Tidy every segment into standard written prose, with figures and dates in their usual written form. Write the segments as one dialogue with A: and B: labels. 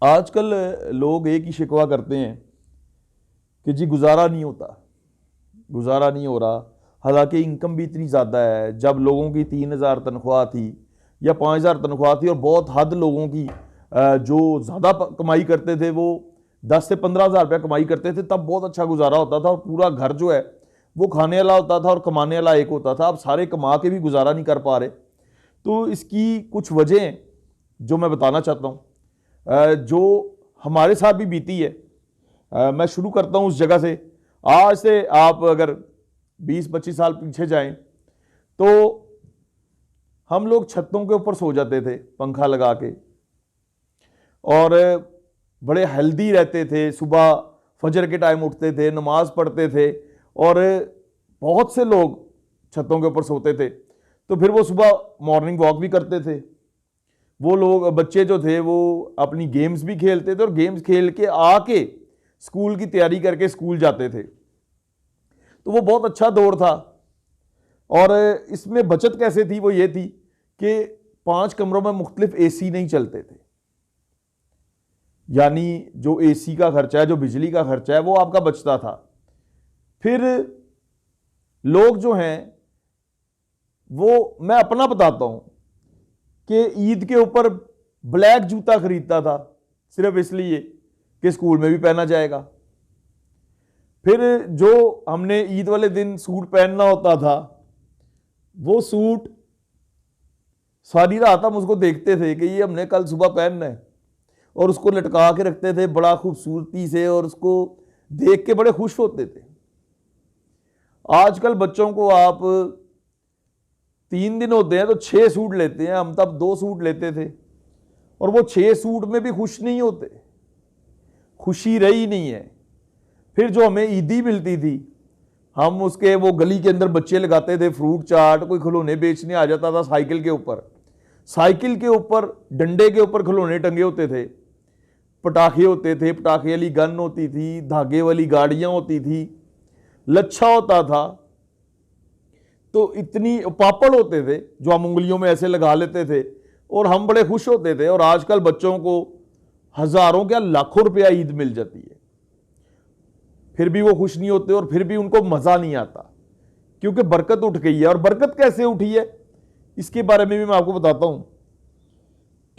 A: आजकल लोग एक ही शिकवा करते हैं कि जी गुजारा नहीं होता, गुजारा नहीं हो रहा। हालांकि इनकम भी इतनी ज़्यादा है। जब लोगों की 3,000 तनख्वाह थी या 5,000 तनख्वाह थी और बहुत हद लोगों की जो ज़्यादा कमाई करते थे वो 10 से 15,000 रुपया कमाई करते थे, तब बहुत अच्छा गुजारा होता था और पूरा घर जो है वो खाने वाला होता था और कमाने वाला एक होता था। अब सारे कमा के भी गुजारा नहीं कर पा रहे। तो इसकी कुछ वजह जो मैं बताना चाहता हूँ, जो हमारे साथ भी बीती है। मैं शुरू करता हूँ उस जगह से। आज से आप अगर 20-25 साल पीछे जाएं तो हम लोग छतों के ऊपर सो जाते थे पंखा लगा के और बड़े हेल्दी रहते थे। सुबह फजर के टाइम उठते थे, नमाज पढ़ते थे और बहुत से लोग छतों के ऊपर सोते थे। तो फिर वो सुबह मॉर्निंग वॉक भी करते थे। वो लोग बच्चे जो थे वो अपनी गेम्स भी खेलते थे और गेम्स खेल के आके स्कूल की तैयारी करके स्कूल जाते थे। तो वो बहुत अच्छा दौर था। और इसमें बचत कैसे थी, वो ये थी कि 5 कमरों में मुख्तलिफ एसी नहीं चलते थे। यानी जो एसी का खर्चा है, जो बिजली का खर्चा है, वो आपका बचता था। फिर लोग जो हैं वो, मैं अपना बताता हूं कि ईद के ऊपर ब्लैक जूता खरीदता था सिर्फ इसलिए कि स्कूल में भी पहना जाएगा। फिर जो हमने ईद वाले दिन सूट पहनना होता था, वो सूट सारी रात हम उसको देखते थे कि ये हमने कल सुबह पहनना है और उसको लटका के रखते थे बड़ा खूबसूरती से और उसको देख के बड़े खुश होते थे। आजकल बच्चों को आप 3 दिन होते हैं तो 6 सूट लेते हैं। हम तब 2 सूट लेते थे और वो 6 सूट में भी खुश नहीं होते, खुशी रही नहीं है। फिर जो हमें ईदी मिलती थी, हम उसके वो गली के अंदर बच्चे लगाते थे फ्रूट चाट, कोई खिलौने बेचने आ जाता था साइकिल के ऊपर। साइकिल के ऊपर डंडे के ऊपर खिलौने टंगे होते थे, पटाखे होते थे, पटाखे वाली गन होती थी, धागे वाली गाड़ियां होती थी, लच्छा होता था। तो इतनी पापड़ होते थे जो हम उंगलियों में ऐसे लगा लेते थे और हम बड़े खुश होते थे। और आजकल बच्चों को हजारों क्या लाखों रुपया ईद मिल जाती है, फिर भी वो खुश नहीं होते और फिर भी उनको मजा नहीं आता, क्योंकि बरकत उठ गई है। और बरकत कैसे उठी है इसके बारे में भी मैं आपको बताता हूं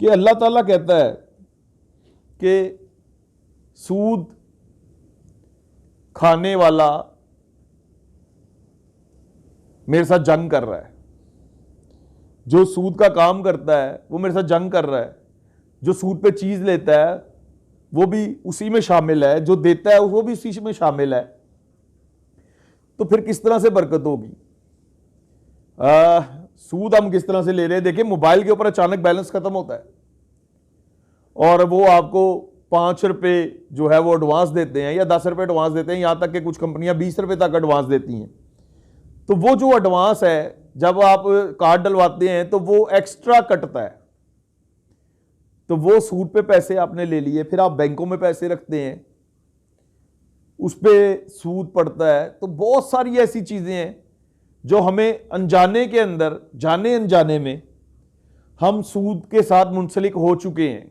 A: कि अल्लाह ताला कहता है कि सूद खाने वाला मेरे साथ जंग कर रहा है। जो सूद का काम करता है वो मेरे साथ जंग कर रहा है। जो सूद पे चीज लेता है वो भी उसी में शामिल है, जो देता है वो भी उसी में शामिल है। तो फिर किस तरह से बरकत होगी? सूद हम किस तरह से ले रहे हैं? देखिए, मोबाइल के ऊपर अचानक बैलेंस खत्म होता है और वो आपको 5 रुपए जो है वो एडवांस देते हैं या 10 रुपए एडवांस देते हैं, यहां तक कि कुछ कंपनियां 20 रुपए तक एडवांस देती हैं। तो वो जो एडवांस है, जब आप कार्ड डलवाते हैं तो वो एक्स्ट्रा कटता है। तो वो सूद पे पैसे आपने ले लिए, फिर आप बैंकों में पैसे रखते हैं, उस पर सूद पड़ता है। तो बहुत सारी ऐसी चीजें हैं जो हमें अनजाने के अंदर, जाने अनजाने में हम सूद के साथ मुंसलिक हो चुके हैं।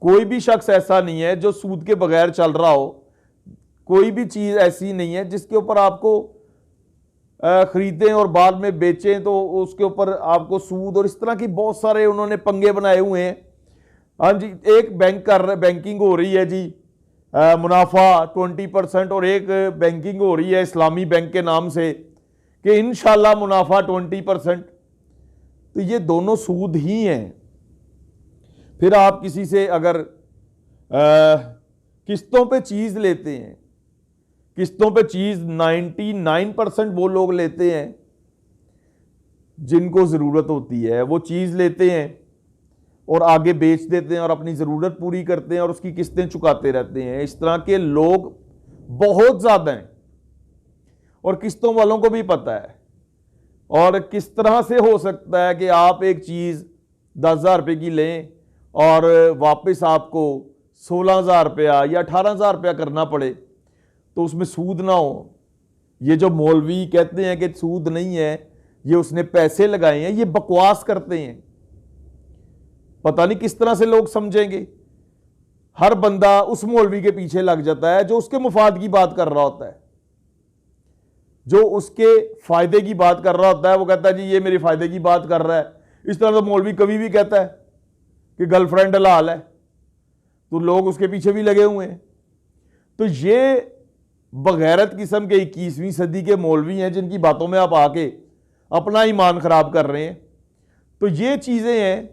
A: कोई भी शख्स ऐसा नहीं है जो सूद के बगैर चल रहा हो। कोई भी चीज ऐसी नहीं है जिसके ऊपर आपको खरीदें और बाद में बेचें तो उसके ऊपर आपको सूद, और इस तरह की बहुत सारे उन्होंने पंगे बनाए हुए हैं। हाँ जी, एक बैंक कर रहे, बैंकिंग हो रही है जी, मुनाफा 20%, और एक बैंकिंग हो रही है इस्लामी बैंक के नाम से कि इंशाल्लाह मुनाफा 20%। तो ये दोनों सूद ही हैं। फिर आप किसी से अगर किस्तों पे चीज लेते हैं, किस्तों पे चीज 99% वो लोग लेते हैं जिनको जरूरत होती है, वो चीज लेते हैं और आगे बेच देते हैं और अपनी जरूरत पूरी करते हैं और उसकी किस्तें चुकाते रहते हैं। इस तरह के लोग बहुत ज्यादा हैं और किस्तों वालों को भी पता है। और किस तरह से हो सकता है कि आप एक चीज 10,000 रुपये की लें और वापस आपको 16,000 रुपया या 18,000 रुपया करना पड़े, तो उसमें सूद ना हो। ये जो मौलवी कहते हैं कि सूद नहीं है, ये उसने पैसे लगाए हैं, ये बकवास करते हैं। पता नहीं किस तरह से लोग समझेंगे। हर बंदा उस मौलवी के पीछे लग जाता है जो उसके मुफाद की बात कर रहा होता है, जो उसके फायदे की बात कर रहा होता है। वो कहता है जी ये मेरे फायदे की बात कर रहा है। इस तरह तो मौलवी कभी भी कहता है कि गर्लफ्रेंड हलाल है, तो लोग उसके पीछे भी लगे हुए हैं। तो ये बगैरत किस्म के 21वीं सदी के मौलवी हैं जिनकी बातों में आप आके अपना ईमान खराब कर रहे हैं। तो ये चीजें हैं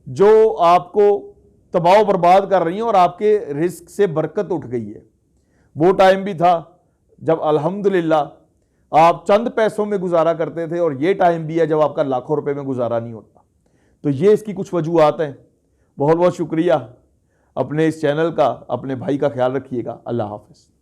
A: जो आपको तबाह बर्बाद कर रही हैं और आपके रिस्क से बरकत उठ गई है। वो टाइम भी था जब अल्हम्दुलिल्लाह आप चंद पैसों में गुजारा करते थे, और ये टाइम भी है जब आपका लाखों रुपए में गुजारा नहीं होता। तो ये इसकी कुछ वजूहात हैं। बहुत बहुत शुक्रिया। अपने इस चैनल का, अपने भाई का ख्याल रखिएगा। अल्लाह हाफिज़।